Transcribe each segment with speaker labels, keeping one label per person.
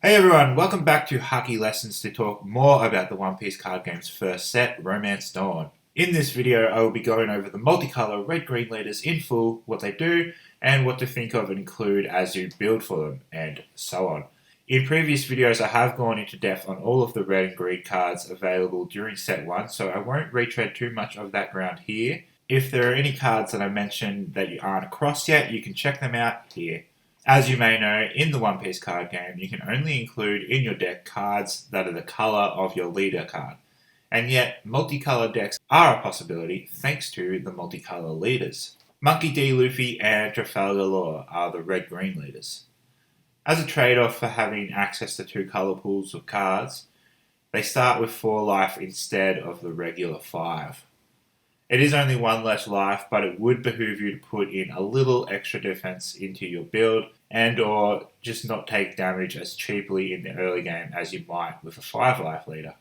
Speaker 1: Hey everyone, welcome back to Haki Lessons to talk more about the One Piece card game's first set, Romance Dawn. In this video, I will be going over the multicolor red-green leaders in full, what they do, and what to think of and include as you build for them, and so on. In previous videos, I have gone into depth on all of the red and green cards available during set 1, so I won't retread too much of that ground here. If there are any cards that I mentioned that you aren't across yet, you can check them out here. As you may know, in the One Piece card game, you can only include in your deck cards that are the colour of your leader card. And yet, multicolour decks are a possibility thanks to the multicolour leaders. Monkey D. Luffy and Trafalgar Law are the red-green leaders. As a trade-off for having access to two colour pools of cards, they start with 4 life instead of the regular 5. It is only 1 less life, but it would behoove you to put in a little extra defense into your build and or just not take damage as cheaply in the early game as you might with a 5 life leader.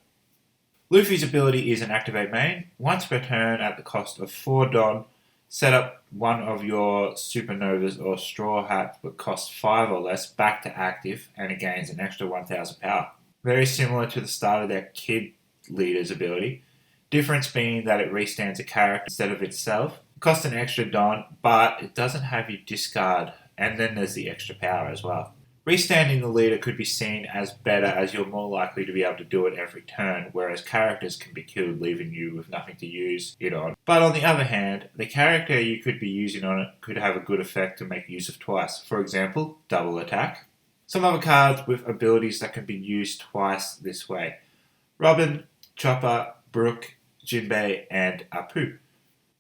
Speaker 1: Luffy's ability is an activate main. Once per turn at the cost of 4 Don, set up one of your Supernovas or Straw Hats that cost 5 or less back to active and it gains an extra 1000 power. Very similar to the starter deck Kid Leader's ability. Difference being that it restands a character instead of itself. It costs an extra Don, but it doesn't have you discard, and then there's the extra power as well. Restanding the leader could be seen as better as you're more likely to be able to do it every turn, whereas characters can be killed leaving you with nothing to use it on. But on the other hand, the character you could be using on it could have a good effect to make use of twice. For example, double attack. Some other cards with abilities that can be used twice this way. Robin, Chopper, Brook, Jinbei, and Apu.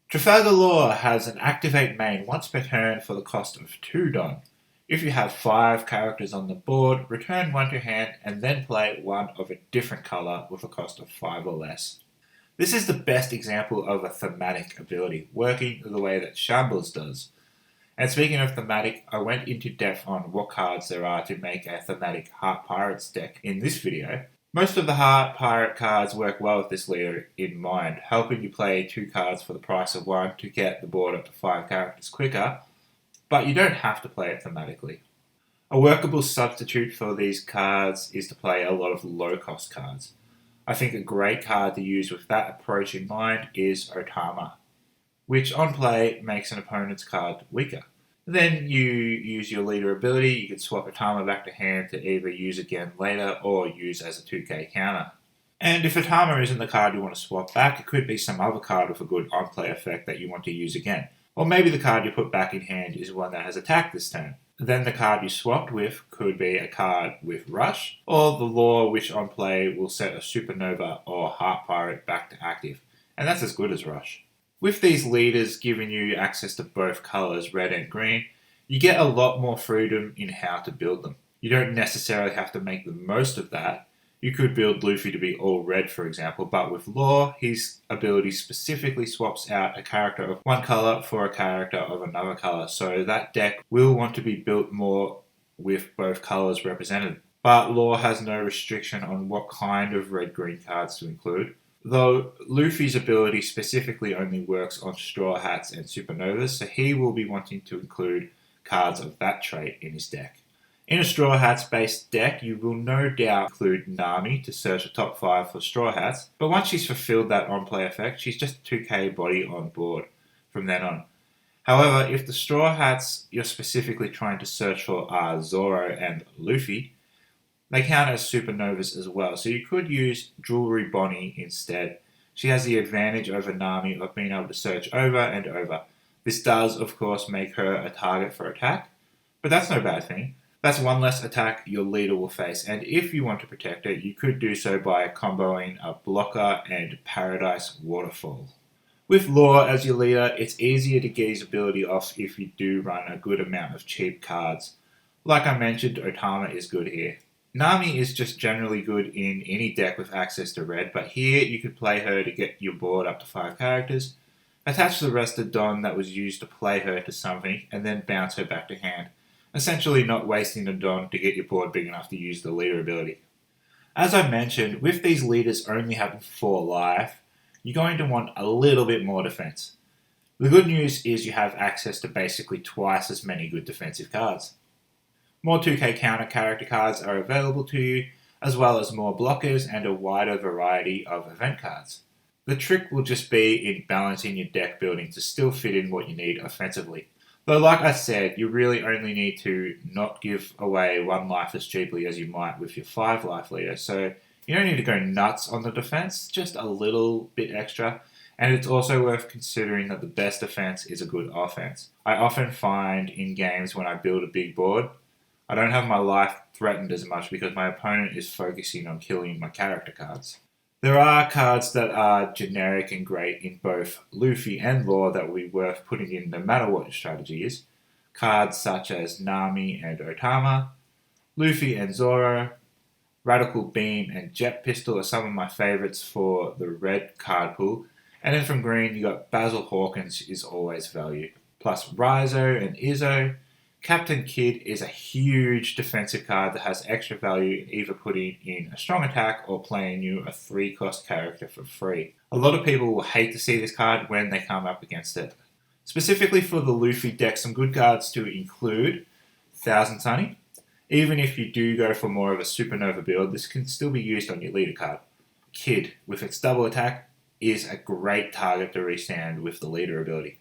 Speaker 1: Trafalgar Law has an activate main once per turn for the cost of 2 Don. If you have 5 characters on the board, return 1 to hand and then play one of a different colour with a cost of 5 or less. This is the best example of a thematic ability, working the way that Shambles does. And speaking of thematic, I went into depth on what cards there are to make a thematic Heart Pirates deck in this video. Most of the Heart Pirate cards work well with this leader in mind, helping you play 2 cards for the price of 1 to get the board up to 5 characters quicker, but you don't have to play it thematically. A workable substitute for these cards is to play a lot of low-cost cards. I think a great card to use with that approach in mind is Otama, which on play makes an opponent's card weaker. Then you use your leader ability, you can swap Otama back to hand to either use again later or use as a 2k counter. And if Otama isn't the card you want to swap back, it could be some other card with a good on-play effect that you want to use again. Or maybe the card you put back in hand is one that has attack this turn. Then the card you swapped with could be a card with Rush, or the Law which on play will set a Supernova or Heart Pirate back to active. And that's as good as Rush. With these leaders giving you access to both colours, red and green, you get a lot more freedom in how to build them. You don't necessarily have to make the most of that. You could build Luffy to be all red, for example, but with Law, his ability specifically swaps out a character of one colour for a character of another colour, so that deck will want to be built more with both colours represented. But Law has no restriction on what kind of red-green cards to include, though Luffy's ability specifically only works on Straw Hats and Supernovas, so he will be wanting to include cards of that trait in his deck. In a Straw Hats based deck, you will no doubt include Nami to search the top 5 for Straw Hats, but once she's fulfilled that on-play effect, she's just a 2k body on board from then on. However, if the Straw Hats you're specifically trying to search for are Zoro and Luffy, they count as Supernovas as well, so you could use Jewelry Bonnie instead. She has the advantage over Nami of being able to search over and over. This does, of course, make her a target for attack, but that's no bad thing. That's 1 less attack your leader will face, and if you want to protect it, you could do so by comboing a Blocker and Paradise Waterfall. With Law as your leader, it's easier to get his ability off if you do run a good amount of cheap cards. Like I mentioned, Otama is good here. Nami is just generally good in any deck with access to red, but here you could play her to get your board up to 5 characters, attach the rest of Don that was used to play her to something, and then bounce her back to hand. Essentially not wasting a Don to get your board big enough to use the leader ability. As I mentioned, with these leaders only having 4 life, you're going to want a little bit more defense. The good news is you have access to basically twice as many good defensive cards. More 2K counter character cards are available to you, as well as more blockers and a wider variety of event cards. The trick will just be in balancing your deck building to still fit in what you need offensively. Though like I said, you really only need to not give away 1 life as cheaply as you might with your 5 life leader, so you don't need to go nuts on the defense, just a little bit extra. And it's also worth considering that the best defense is a good offense. I often find in games when I build a big board, I don't have my life threatened as much because my opponent is focusing on killing my character cards. There are cards that are generic and great in both Luffy and Law that will be worth putting in no matter what your strategy is. Cards such as Nami and Otama, Luffy and Zoro, Radical Beam and Jet Pistol are some of my favourites for the red card pool. And then from green, you got Basil Hawkins is always value. Plus Raizo and Izzo. Captain Kidd is a huge defensive card that has extra value in either putting in a strong attack or playing you a 3-cost character for free. A lot of people will hate to see this card when they come up against it. Specifically for the Luffy deck, some good cards to include Thousand Sunny. Even if you do go for more of a supernova build, this can still be used on your leader card. Kidd, with its double attack, is a great target to restand with the leader ability.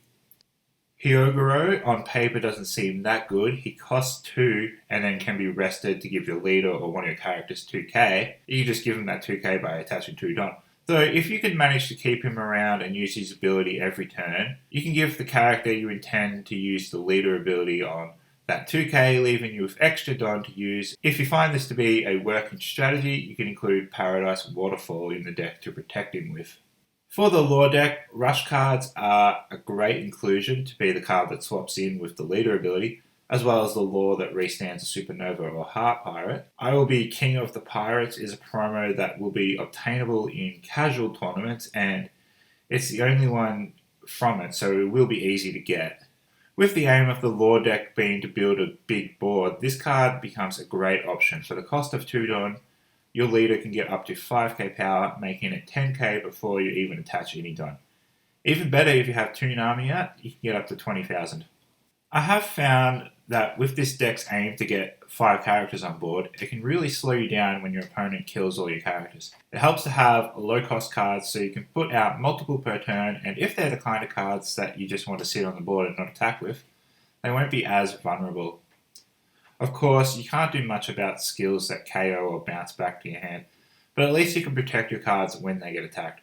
Speaker 1: Hyogoro on paper doesn't seem that good. He costs 2 and then can be rested to give your leader or one of your characters 2k. You just give him that 2k by attaching 2 Don. Though if you can manage to keep him around and use his ability every turn, you can give the character you intend to use the leader ability on that 2k, leaving you with extra Don to use. If you find this to be a working strategy, you can include Paradise Waterfall in the deck to protect him with. For the Law deck, Rush cards are a great inclusion to be the card that swaps in with the leader ability, as well as the Law that restands a Supernova or Heart Pirate. I Will Be King of the Pirates is a promo that will be obtainable in casual tournaments, and it's the only one from it, so it will be easy to get. With the aim of the Law deck being to build a big board, this card becomes a great option. For the cost of 2 Don, your leader can get up to 5k power, making it 10k before you even attach any Don. Even better, if you have 2 Nami out, you can get up to 20,000. I have found that with this deck's aim to get 5 characters on board, it can really slow you down when your opponent kills all your characters. It helps to have low-cost cards so you can put out multiple per turn, and if they're the kind of cards that you just want to sit on the board and not attack with, they won't be as vulnerable. Of course, you can't do much about skills that KO or bounce back to your hand, but at least you can protect your cards when they get attacked.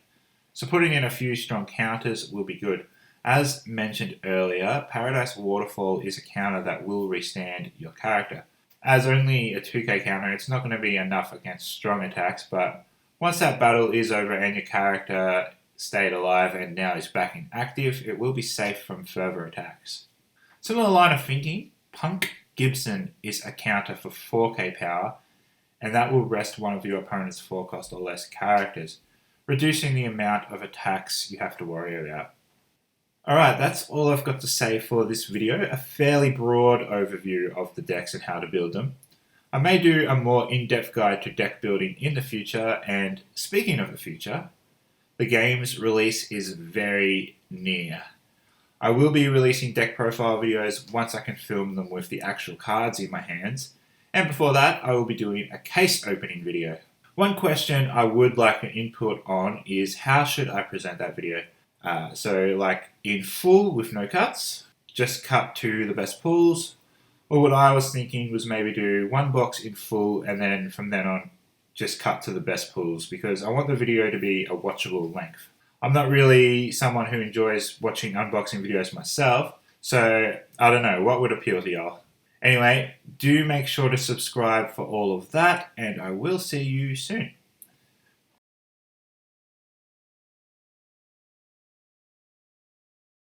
Speaker 1: So putting in a few strong counters will be good. As mentioned earlier, Paradise Waterfall is a counter that will restand your character. As only a 2k counter, it's not going to be enough against strong attacks, but once that battle is over and your character stayed alive and now is back in active, it will be safe from further attacks. Similar line of thinking, Punk Gibson is a counter for 4k power, and that will rest one of your opponent's 4-cost or less characters, reducing the amount of attacks you have to worry about. Alright, that's all I've got to say for this video, a fairly broad overview of the decks and how to build them. I may do a more in-depth guide to deck building in the future, and speaking of the future, the game's release is very near. I will be releasing deck profile videos once I can film them with the actual cards in my hands, and before that I will be doing a case opening video. One question I would like an input on is how should I present that video? So like in full with no cuts, just cut to the best pulls, or what I was thinking was maybe do one box in full and then from then on just cut to the best pulls, because I want the video to be a watchable length. I'm not really someone who enjoys watching unboxing videos myself, so I don't know, what would appeal to y'all? Anyway, do make sure to subscribe for all of that, and I will see you soon.